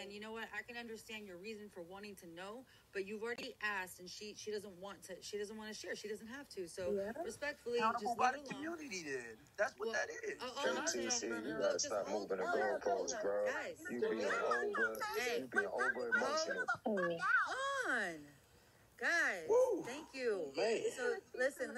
and you know what? I can understand your reason for wanting to know, but you've already asked, and she doesn't want to. She doesn't want to share. She doesn't have to. So respectfully, just leave it alone. Community did. That's what that is. You gotta stop moving the goalposts, bro. Guys, You being over emotional. on. Guys, thank you. Man. So listen.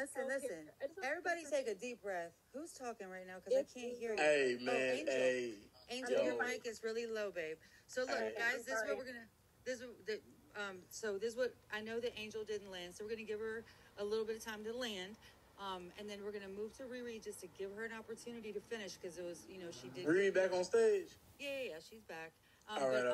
Everybody take a deep breath. Who's talking right now? Because I can't hear you. Hey, man. Angel. Angel, your mic is really low, babe. So look, guys, this is what we're gonna. This is what I know that Angel didn't land. So we're gonna give her a little bit of time to land. And then we're gonna move to Riri just to give her an opportunity to finish because it was, she did. Riri back on stage? Yeah, she's back. All right.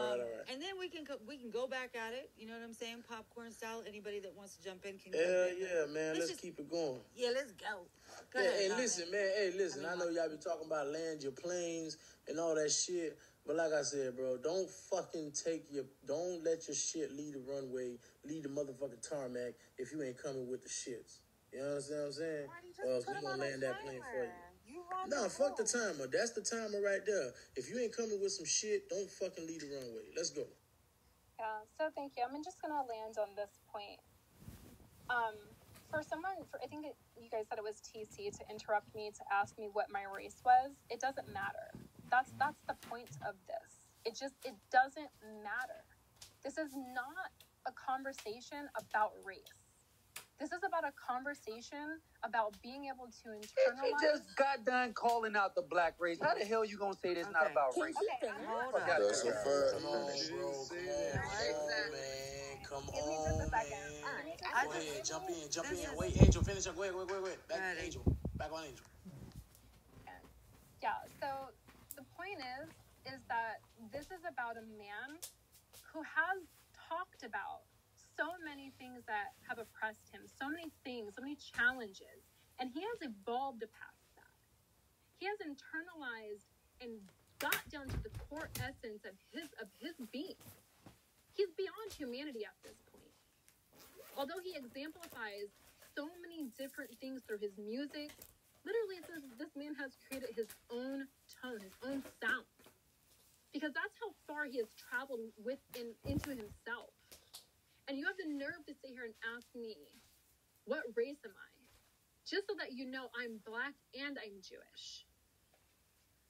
And then we can go back at it. You know what I'm saying? Popcorn style. Anybody that wants to jump in can. Yeah, man. Let's keep it going. Yeah, let's go. Go ahead, hey, listen, man. Hey, listen. I know y'all be talking about land your planes and all that shit. But like I said, bro, don't let your shit lead the runway, lead the motherfucking tarmac if you ain't coming with the shits. You understand what I'm saying? Or else we gonna land that plane for you. No, fuck the timer. That's the timer right there. If you ain't coming with some shit, don't fucking lead the runway. Let's go. Yeah, so thank you. I'm just going to land on this point. I think you guys said it was TC to interrupt me to ask me what my race was. It doesn't matter. That's the point of this. It doesn't matter. This is not a conversation about race. This is about a conversation about being able to internalize. He just got done calling out the black race. How the hell you gonna say this not about race? Hold on. That's a fact. Come on, man. Come on, man. Go ahead, jump in. Wait, Angel, finish up. Go ahead. Back on Angel. Yeah, so the point is that this is about a man who has talked about so many things that have oppressed him, so many things, so many challenges, and he has evolved past that. He has internalized and got down to the core essence of his being. He's beyond humanity at this point. Although he exemplifies so many different things through his music, literally it says this man has created his own tone, his own sound. Because that's how far he has traveled into himself. And you have the nerve to sit here and ask me, what race am I? Just so that you know I'm black and I'm Jewish.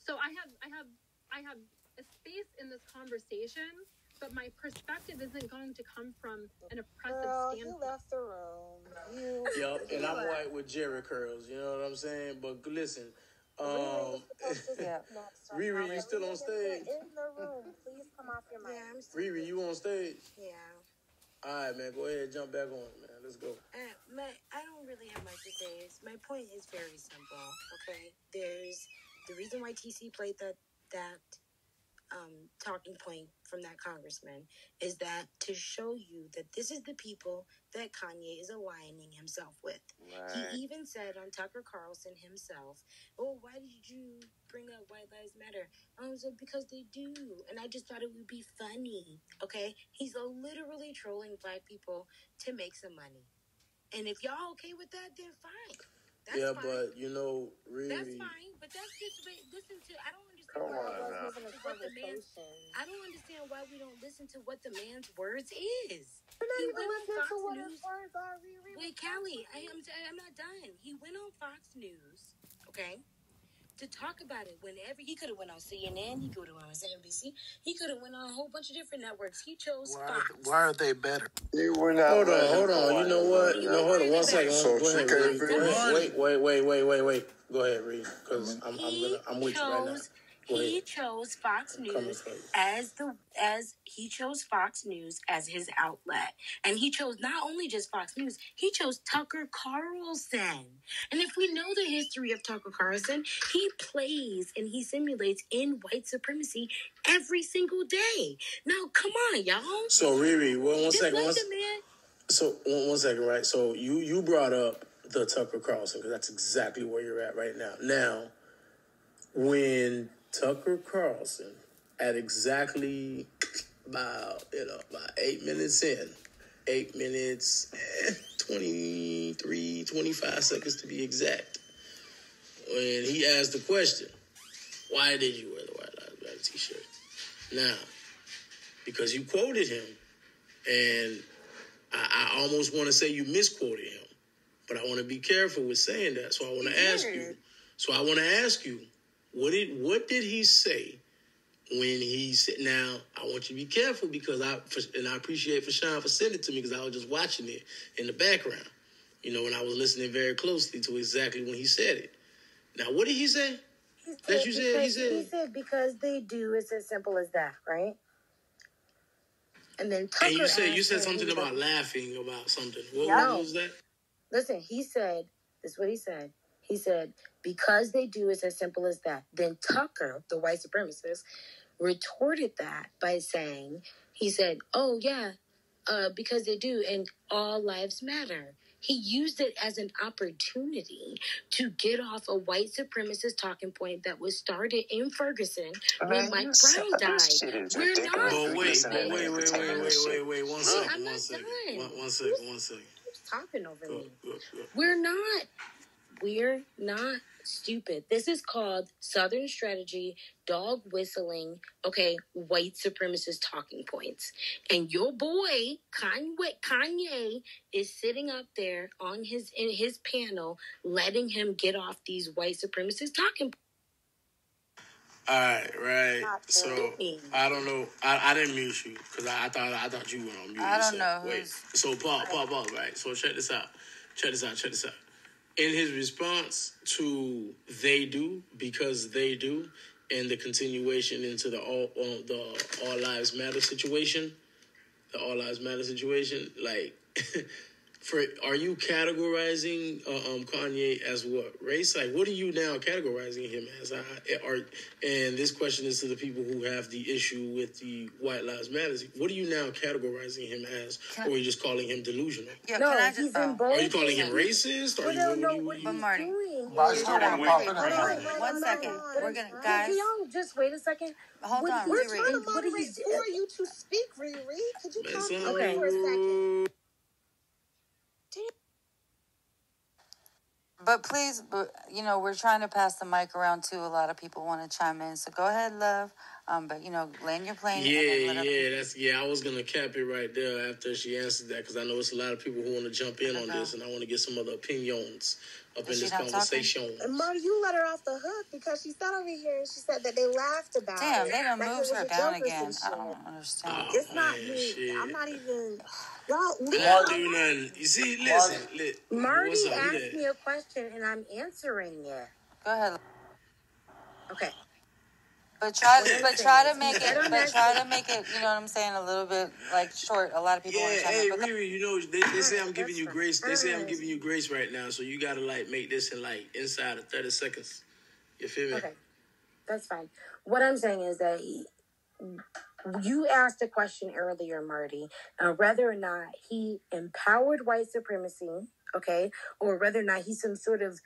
So I have a space in this conversation, but my perspective isn't going to come from an oppressive standpoint. You left the room. Yep, and I'm white with Jerry curls, you know what I'm saying? But listen, Riri, you still on stage? In the room, please come off your mic. Yeah, Riri, you on stage? Yeah. All right, man, go ahead, jump back on, man. Let's go. I don't really have much to say. My point is very simple, okay? There's the reason why TC played that talking point from that congressman is that to show you that this is the people that Kanye is aligning himself with. Right. He even said on Tucker Carlson himself, oh, why did you bring up White Lives Matter? I was like, because they do. And I just thought it would be funny, okay? He's literally trolling black people to make some money. And if y'all okay with that, then fine. That's fine. But, really... That's fine, but that's just... Listen to... I don't understand Come why on, I don't understand why we don't listen to what the man's words is. We're not even listening to what his words are, Riri. Wait, Callie, I'm not done. He went on Fox News, okay, to talk about it whenever. He could have went on CNN. He could have went on NBC. He could have went on a whole bunch of different networks. He chose Fox. Why are they better? You were not. Hold on. You know what? Hold on 1 second. So Go ahead. Wait. Go ahead, Reed, because I'm with you right now. He chose Fox News he chose Fox News as his outlet. And he chose not only just Fox News, he chose Tucker Carlson. And if we know the history of Tucker Carlson, he plays and he simulates in white supremacy every single day. Now, come on, y'all. So, Riri, one second. So, 1 second, right? So, you brought up the Tucker Carlson, because that's exactly where you're at right now. Now, when Tucker Carlson, at exactly about 8 minutes in, 8 minutes, 23, 25 seconds to be exact, when he asked the question, why did you wear the White Lives Matter t-shirt? Now, because you quoted him. And I almost want to say you misquoted him. But I want to be careful with saying that. So I want to ask you. So I want to ask you, what did he say when he said? Now I want you to be careful because I appreciate Fashawn for sending it to me because I was just watching it in the background, and I was listening very closely to exactly when he said it. Now, what did he say? He said because they do. It's as simple as that, right? And then Tucker. And you said something about laughing about something. What was that? Listen, he said, this is what he said. He said, because they do, it's as simple as that. Then Tucker, the white supremacist, retorted that by saying, he said, oh, yeah, because they do, and all lives matter. He used it as an opportunity to get off a white supremacist talking point that was started in Ferguson when Mike Brown died. We're not. But wait. One second. Who's talking over me? We're not stupid. This is called Southern strategy, dog whistling, white supremacist talking points. And your boy, Kanye, is sitting up there in his panel, letting him get off these white supremacist talking points. All right. So I don't know. I didn't mute you because I thought you went on mute. I don't know. Wait. So pause. Right. So check this out. In his response to "they do" because they do, and the continuation into the all lives matter situation, like. Are you categorizing Kanye as what race? Like, what are you now categorizing him as? And this question is to the people who have the issue with the White Lives Matter. What are you now categoriizing him as, or are you just calling him delusional? Yeah, no, he's in both. Are you calling him racist? Or But Marty, One second. We're gonna, guys. Can y'all just wait a second? Hold on. We're trying to moderate for you to speak, Riri. Could you calm down for a second? But please, we're trying to pass the mic around too. A lot of people want to chime in, so go ahead, love. But land your plane. I was gonna cap it right there after she answered that because I know it's a lot of people who want to jump in on this, and I want to get some other opinions up in this conversation. And Marty, you let her off the hook because she sat over here and she said that they laughed about it. Damn, they done moved her down again. I don't understand. It's not me. Shit. I'm not even. Y'all, can't do nothing. You see, listen. Marty asked me a question and I'm answering it. Go ahead. Okay. But try to make it. You know what I'm saying? A little bit short. A lot of people want to chime in. Hey, Riri, they say I'm giving you grace. They say I'm giving you grace right now. So you gotta make this in inside of 30 seconds. You feel me? Okay, that's fine. What I'm saying is that you asked a question earlier, Marty, whether or not he empowered white supremacy, or whether or not he's some sort of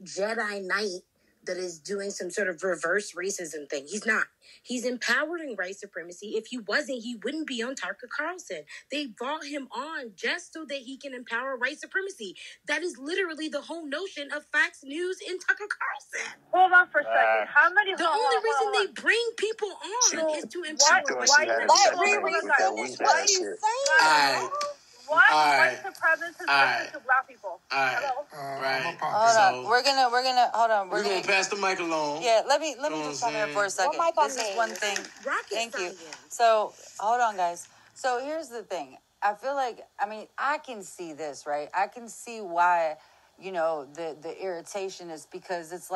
Jedi Knight that is doing some sort of reverse racism thing. He's not. He's empowering white supremacy. If he wasn't, he wouldn't be on Tucker Carlson. They brought him on just so that he can empower white supremacy. That is literally the whole notion of Fox News and Tucker Carlson. Hold on for a second. How many? The only reason they bring people on is to empower. What are you saying? White supremacists listen to black people. Hello? Right. Hold on. We're gonna hold on. We're gonna pass the mic along. Yeah, let me just come here for a second. This is one thing. Thank you. So hold on, guys. So here's the thing. I feel like I can see this, right? I can see why the irritation is because it's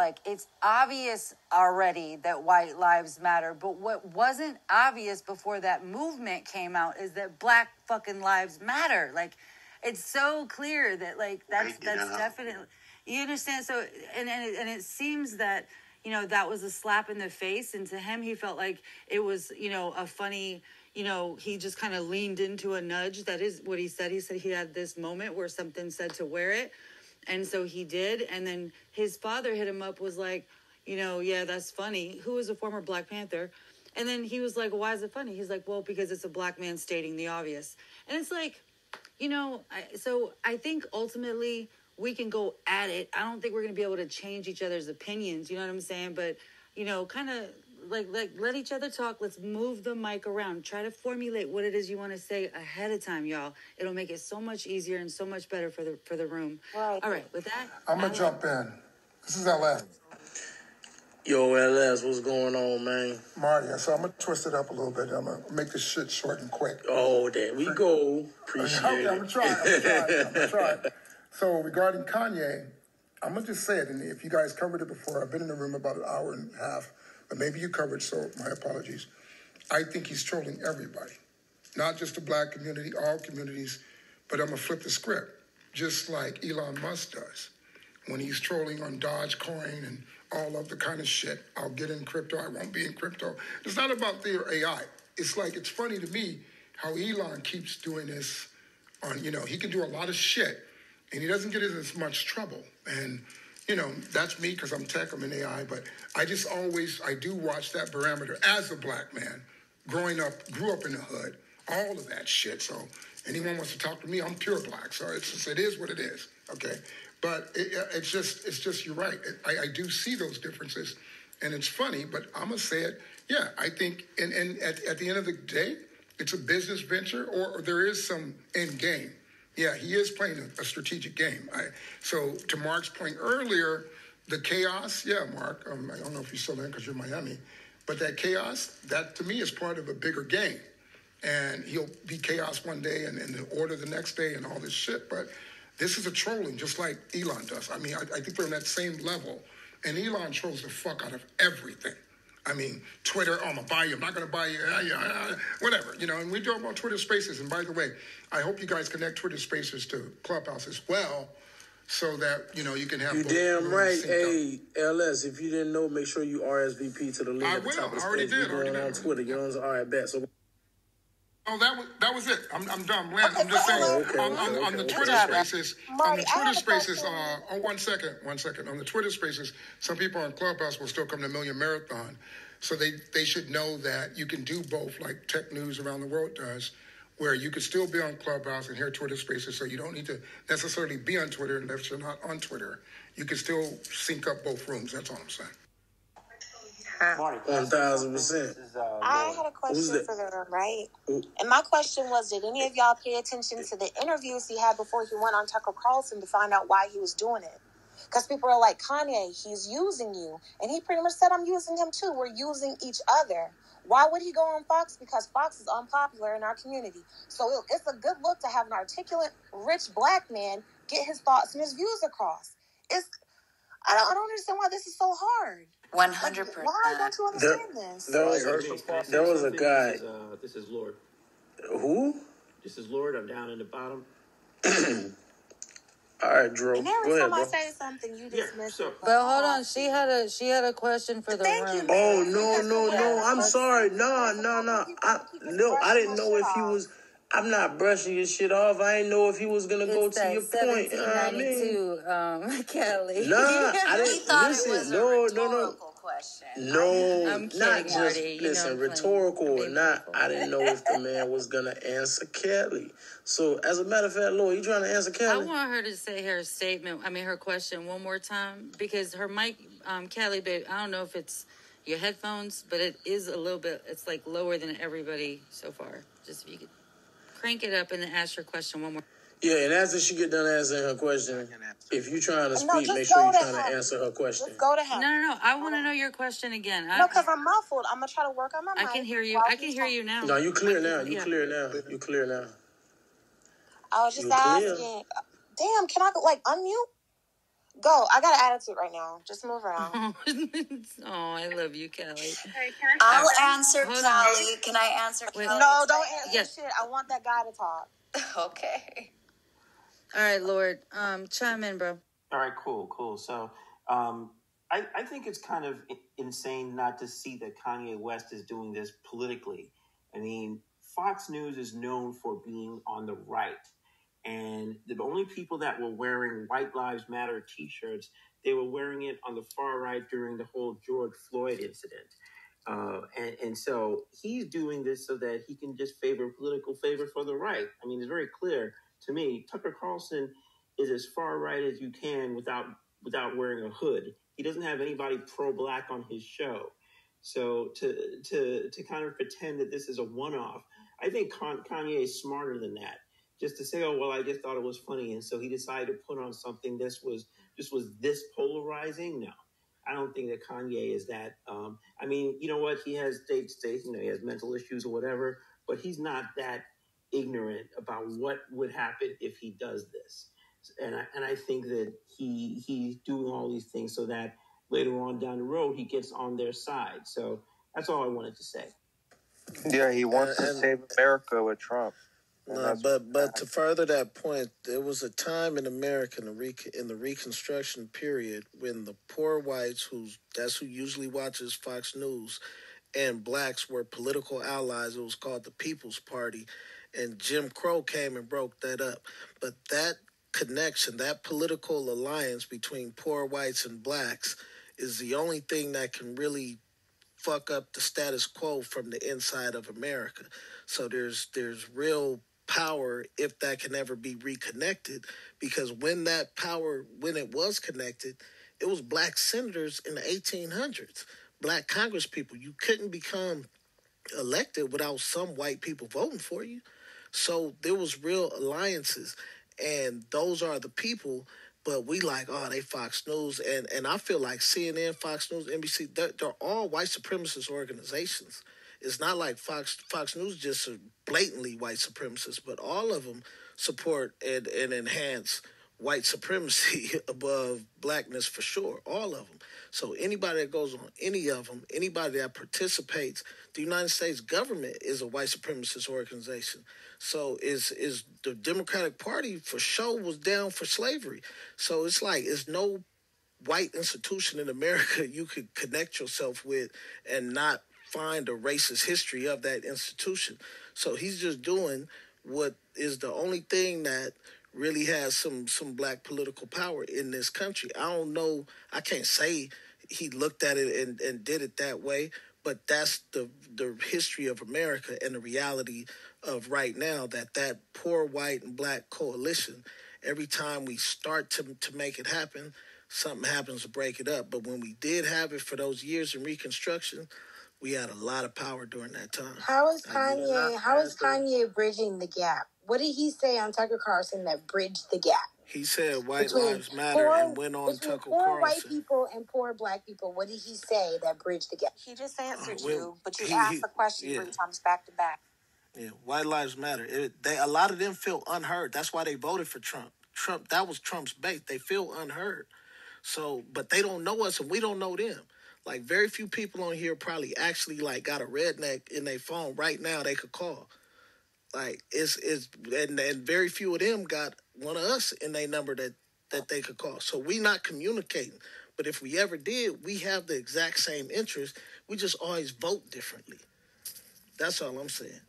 obvious already that white lives matter. But what wasn't obvious before that movement came out is that black fucking lives matter. It's so clear that that's definitely, you understand? So, and it seems that, that was a slap in the face. And to him, he felt like it was, a funny, he just kind of leaned into a nudge. That is what he said. He said he had this moment where something said to wear it. And so he did. And then his father hit him up, was like, yeah, that's funny. Who was a former Black Panther? And then he was like, why is it funny? He's like, well, because it's a black man stating the obvious. And it's like, so I think ultimately we can go at it. I don't think we're going to be able to change each other's opinions. You know what I'm saying? But, kind of let each other talk. Let's move the mic around. Try to formulate what it is you want to say ahead of time, y'all. It'll make it so much easier and so much better for the room. Right. All right, with that, I'm gonna jump in. This is LS. Yo, LS, what's going on, man? Marty, so I'm gonna twist it up a little bit. I'm gonna make this shit short and quick. Oh, there we go. Appreciate okay, it. I'm gonna try. So regarding Kanye, I'm gonna just say it, and if you guys covered it before, I've been in the room about an hour and a half, but maybe you covered, so my apologies. I think he's trolling everybody, not just the black community, all communities, but I'm gonna flip the script, just like Elon Musk does. When he's trolling on Dogecoin and all of the kind of shit, I'll get in crypto, I won't be in crypto. It's not about their AI. It's like, it's funny to me how Elon keeps doing this on, he can do a lot of shit and he doesn't get in as much trouble. And, that's me because I'm tech, I'm in AI, but I do watch that parameter as a black man, grew up in the hood, all of that shit. So anyone wants to talk to me, I'm pure black. So it is what it is, okay? But it's just you're right. I do see those differences, and it's funny. But I'm gonna say it. Yeah, I think, and at the end of the day, it's a business venture, or there is some end game. Yeah, he is playing a strategic game. So to Mark's point earlier, the chaos. Yeah, Mark. I don't know if you're still in because you're Miami, but that chaos, that to me is part of a bigger game. And he'll be chaos one day, and the order the next day, and all this shit. But this is a trolling, just like Elon does. I mean, I think we're on that same level. And Elon trolls the fuck out of everything. I mean, Twitter, I'm going to buy you, I'm not going to buy you, whatever. And we talk about Twitter Spaces. And by the way, I hope you guys connect Twitter Spaces to Clubhouse as well, so that, you can have... You damn right. Hey, LS, if you didn't know, make sure you RSVP to the link at the top of the already space. did. We're going on Twitter. You know what I'm saying? All right, bet. So... Oh, that was it. I'm done. I'm just saying on the Twitter Spaces. On the Twitter Spaces. 1 second. On the Twitter Spaces, some people on Clubhouse will still come to Million Marathon, so they should know that you can do both, like Tech News Around the World does, where you could still be on Clubhouse and hear Twitter Spaces. So you don't need to necessarily be on Twitter unless you're not on Twitter. You can still sync up both rooms. That's all I'm saying. 1,000%. I had a question for the room, right? And my question was, did any of y'all pay attention to the interviews he had before he went on Tucker Carlson to find out why he was doing it? Because people are like, Kanye, he's using you. And he pretty much said, I'm using him too. We're using each other. Why would he go on Fox? Because Fox is unpopular in our community. So it's a good look to have an articulate, rich black man get his thoughts and his views across. I don't understand why this is so hard. 100%. Why don't you understand this? There was a guy. This is Lord. Who? This is Lord. I'm down in the bottom. All right, Drew. And every time I say something, you dismiss it. But hold on, she had a question for the room. Oh no! I'm sorry. No. I didn't know if he was. I'm not brushing your shit off. I didn't know if he was gonna go to your point. 1792, Kelly. Nah, I didn't. He thought listen, it was no. a rhetorical question. No, I'm kidding, not just Marty. listen, rhetorical or not. I didn't know if the man was gonna answer Kelly. So, as a matter of fact, Lord, you trying to answer Kelly? I want her to say her statement. Her question one more time, because her mic, Kelly, babe. I don't know if it's your headphones, but it is a little bit. It's like lower than everybody so far. Just if you could crank it up and then ask your question one more. Yeah, and after she get done answering her question, if you trying to speak, make sure you're trying to answer her question. Just go to him. No. I want to know your question again. No, because I'm muffled. I'm going to try to work on my mic. I can hear you. I can hear you now. No, you clear now. You clear now. I was just asking. Damn, can I unmute? Go. I got an attitude right now. Just move around. Oh, I love you, Kelly. I'll answer Kelly. Can I answer Kelly? No, don't answer shit. I want that guy to talk. Okay. All right, Lord. Chime in, bro. All right, cool. So, I think it's kind of insane not to see that Kanye West is doing this politically. I mean, Fox News is known for being on the right. And the only people that were wearing White Lives Matter t-shirts, they were wearing it on the far right during the whole George Floyd incident. And so he's doing this so that he can just political favor for the right. I mean, it's very clear to me. Tucker Carlson is as far right as you can without wearing a hood. He doesn't have anybody pro-black on his show. So to kind of pretend that this is a one-off, I think Kanye is smarter than that. Just to say, oh well, I just thought it was funny, and so he decided to put on something this was this polarizing. No, I don't think that Kanye is that. I mean, you know what? He has states, he has mental issues or whatever, but he's not that ignorant about what would happen if he does this. And I think that he's doing all these things so that later on down the road he gets on their side. So that's all I wanted to say. Yeah, he wants to save America with Trump. No, but to further that point, there was a time in America in the Reconstruction period when the poor whites, that's who usually watches Fox News, and blacks were political allies. It was called the People's Party, and Jim Crow came and broke that up. But that connection, that political alliance between poor whites and blacks, is the only thing that can really fuck up the status quo from the inside of America. So there's real power if that can ever be reconnected, because when it was connected, it was black senators in the 1800s, black Congress people. You couldn't become elected without some white people voting for you. So there was real alliances, and those are the people. But we like, oh, they Fox News, and I feel like CNN, Fox News, NBC, they're all white supremacist organizations. It's not like Fox News just a blatantly white supremacist, but all of them support and enhance white supremacy above blackness for sure, all of them. So anybody that goes on any of them, anybody that participates, the United States government is a white supremacist organization. So is the Democratic Party for sure was down for slavery. So it's like it's no white institution in America you could connect yourself with and not find a racist history of that institution. So he's just doing what is the only thing that really has some black political power in this country. I don't know. I can't say he looked at it and did it that way, but that's the history of America and the reality of right now, that poor white and black coalition, every time we start to make it happen, something happens to break it up. But when we did have it for those years in Reconstruction, we had a lot of power during that time. How is Kanye bridging the gap? What did he say on Tucker Carlson that bridged the gap? He said white lives matter and went on Tucker Carlson. Poor white people and poor black people, what did he say that bridged the gap? He just answered you, but you asked the question 3 times back to back. Yeah, white lives matter. A lot of them feel unheard. That's why they voted for Trump. That was Trump's bait. They feel unheard. So, but they don't know us and we don't know them. Like very few people on here probably actually like got a redneck in their phone right now they could call. Like and very few of them got one of us in their number that they could call. So we not communicating. But if we ever did, we have the exact same interest. We just always vote differently. That's all I'm saying.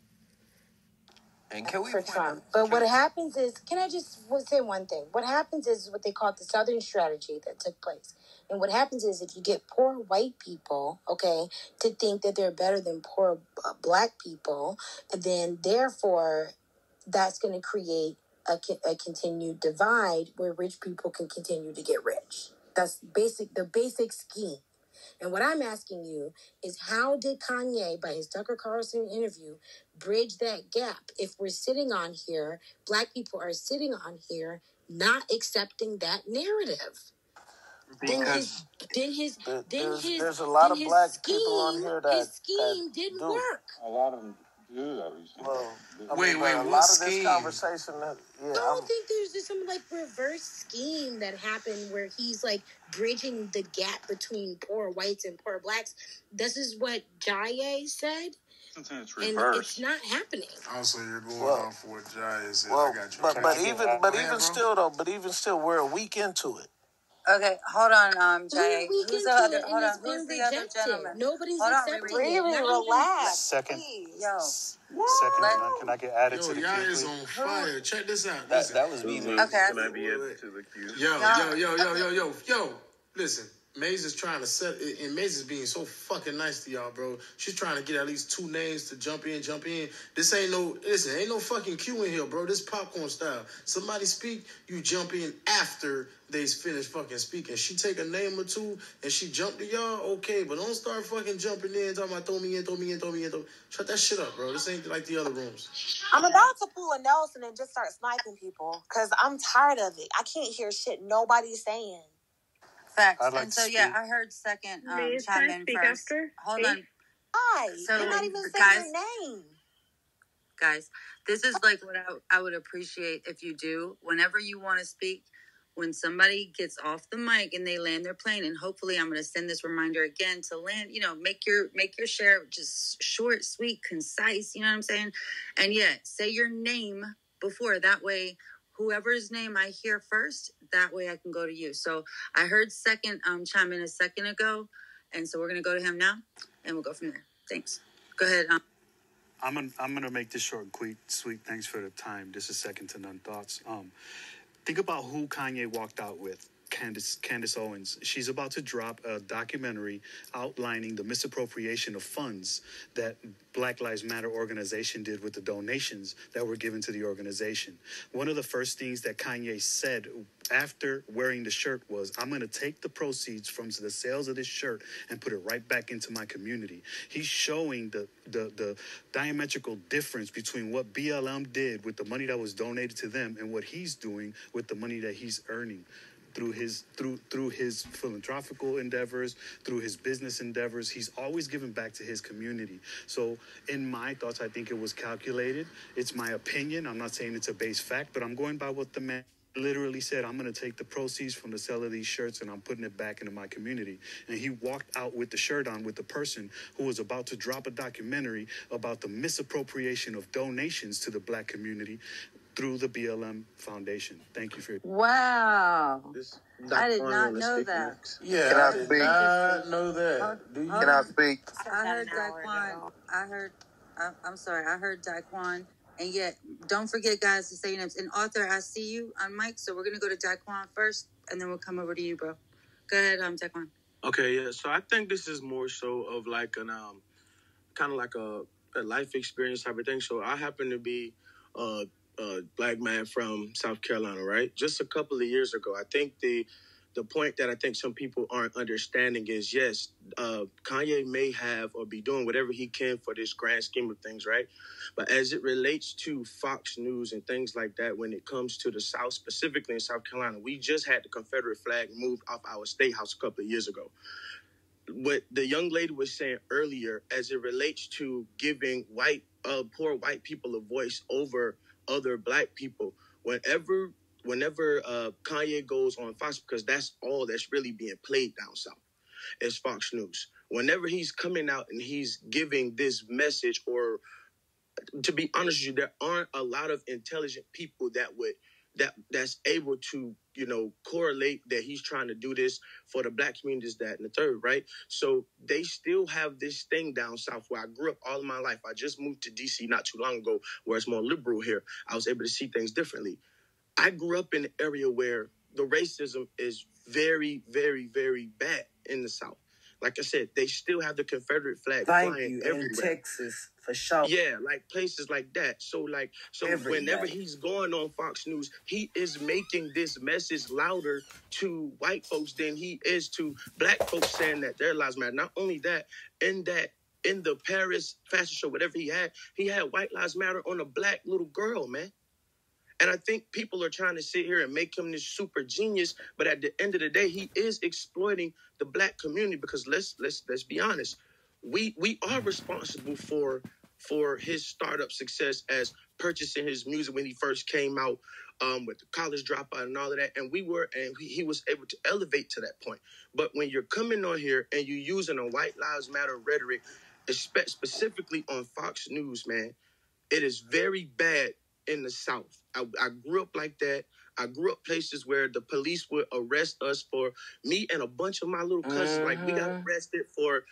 And can we for Trump. But what happens is, can I just say one thing? What happens is what they call the Southern strategy that took place. And what happens is if you get poor white people, okay, to think that they're better than poor black people, then therefore that's going to create a continued divide where rich people can continue to get rich. That's the basic scheme. And what I'm asking you is, how did Kanye, by his Tucker Carlson interview, bridge that gap? If we're sitting on here, black people are sitting on here not accepting that narrative. Because there's a lot of black people on here that his scheme didn't work. A lot of them do, though. Wait, a lot of this conversation. I don't think there's just some like reverse scheme that happened where he's like bridging the gap between poor whites and poor blacks. This is what Jaye said. It's and it's not happening. Also, you're going off what Jaye said. I got you. But even still, we're a week into it. Okay, hold on, Jay. Who's the other gentleman? Nobody's accepting it. Really relax. Second. Yo. Second, can I get added to the y'all queue? is on fire. Check this out. That was me. Okay. Can I be added to the queue? Yo. Listen. Maze is trying to set it, and Maze is being so fucking nice to y'all, bro. She's trying to get at least 2 names to jump in. This ain't no fucking queue in here, bro. This popcorn style. Somebody speak, you jump in after they finish fucking speaking. She take a name or two and she jump to y'all, okay, but don't start fucking jumping in, talking about throw me in. Shut that shit up, bro. This ain't like the other rooms. I'm about to pull a Nelson and just start sniping people because I'm tired of it. I can't hear shit nobody's saying. Facts. And so, yeah, I heard second chime in first. After? Hold on. Hi. So, You're not even saying guys, your name. Guys, this is like what I would appreciate if you do. Whenever you want to speak, when somebody gets off the mic and they land their plane, and hopefully I'm going to send this reminder again to land, make your share just short, sweet, concise, you know what I'm saying? And yeah, say your name before. That way, whoever's name I hear first, that way I can go to you. So I heard second chime in a second ago, and so we're going to go to him now, and we'll go from there. Thanks. Go ahead. I'm gonna make this short and quick, sweet. Thanks for the time. This is second to none thoughts. Think about who Kanye walked out with. Candace Owens. She's about to drop a documentary outlining the misappropriation of funds that Black Lives Matter organization did with the donations that were given to the organization. One of the first things that Kanye said after wearing the shirt was, I'm going to take the proceeds from the sales of this shirt and put it right back into my community. He's showing the diametrical difference between what BLM did with the money that was donated to them and what he's doing with the money that he's earning through his philanthropical endeavors, through his business endeavors. He's always given back to his community. So in my thoughts, I think it was calculated. It's my opinion. I'm not saying it's a base fact, but I'm going by what the man literally said. I'm going to take the proceeds from the sale of these shirts and I'm putting it back into my community. And he walked out with the shirt on with the person who was about to drop a documentary about the misappropriation of donations to the Black community through the BLM Foundation. Thank you for your... Wow. I did not know that. Yeah, Can I I did speak? not know that. Can I speak? I heard Daquan. I'm sorry. I heard Daquan. And yet, don't forget, guys, to say your names. And Arthur, I see you on mic, so we're going to go to Daquan first, and then we'll come over to you, bro. Go ahead, Daquan. Okay, yeah. So I think this is more so of like an kind of like a life experience type of thing. So I happen to be a Black man from South Carolina, right? Just a couple of years ago, I think the point that I think some people aren't understanding is, yes, Kanye may have or be doing whatever he can for this grand scheme of things, right? But as it relates to Fox News and things like that, when it comes to the South, specifically in South Carolina, we just had the Confederate flag moved off our state house a couple of years ago. What the young lady was saying earlier, as it relates to giving poor white people a voice over other Black people, whenever Kanye goes on Fox, because that's all that's really being played down south, is Fox News. Whenever he's coming out and he's giving this message, or to be honest with you, there aren't a lot of intelligent people that's able to, correlate that he's trying to do this for the Black communities, that and the third, right? So they still have this thing down south where I grew up all of my life. I just moved to DC not too long ago, where it's more liberal here. I was able to see things differently. I grew up in an area where the racism is very, very, very bad in the South. Like I said, they still have the Confederate flag flying everywhere. In Texas, for sure. Yeah, like places like that. So whenever he's going on Fox News, he is making this message louder to white folks than he is to Black folks, saying that their lives matter. Not only that, in the Paris fashion show, whatever he had White Lives Matter on a Black little girl, man. And I think people are trying to sit here and make him this super genius, but at the end of the day, he is exploiting the Black community, because let's be honest, we are responsible for his startup success, as purchasing his music when he first came out, with the College Dropout and all of that, and he was able to elevate to that point. But when you're coming on here and you're using a White Lives Matter rhetoric, specifically on Fox News, man, it is very bad in the South. I grew up like that. I grew up places where the police would arrest us for me and a bunch of my little cousins. Like, we got arrested for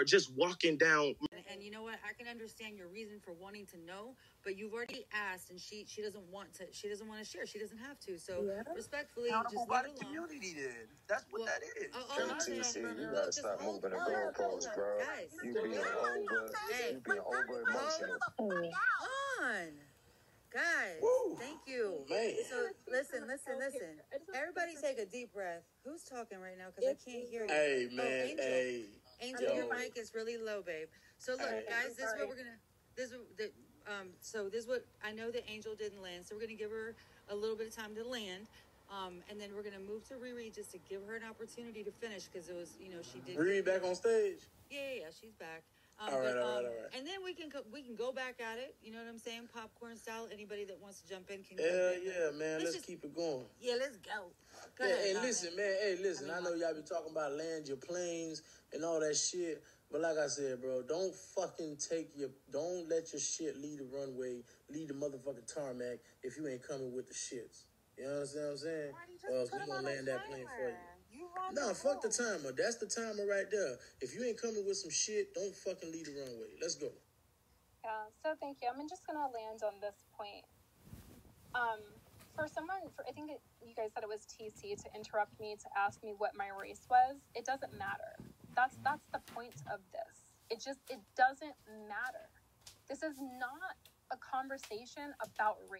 just walking down. And you know what? I can understand your reason for wanting to know, but you've already asked, and she doesn't want to. She doesn't want to share. She doesn't have to. So respectfully, just by leave the it alone. community, then. That's what that is. KTC, you gotta stop moving the goalposts, bro. Guys, You being over emotional. on. Guys, thank you. Man. So listen. Everybody take a deep breath. Who's talking right now? Because I can't hear you. Hey, man. Angel, your mic is really low, babe. So look, guys, this is what we're gonna. This is what I know that Angel didn't land, so we're gonna give her a little bit of time to land, and then we're gonna move to Riri just to give her an opportunity to finish because it was, she did. Riri back on stage. Yeah, she's back. All right. And then we can go back at it. You know what I'm saying? Popcorn style. Anybody that wants to jump in can. Yeah, man. Let's keep it going. Yeah, let's go. Hey, listen, man. Hey, listen. I know y'all be talking about land your planes and all that shit. But like I said, bro, don't let your shit leave the runway, leave the motherfucking tarmac if you ain't coming with the shits. You understand what I'm saying? Or else we gonna land that plane for you. No, fuck the timer. That's the timer right there. If you ain't coming with some shit, don't fucking leave the runway. Let's go. Yeah, so thank you. I'm just gonna land on this point. I think you guys said it was TC to interrupt me to ask me what my race was. It doesn't matter. That's the point of this. It doesn't matter. This is not a conversation about race.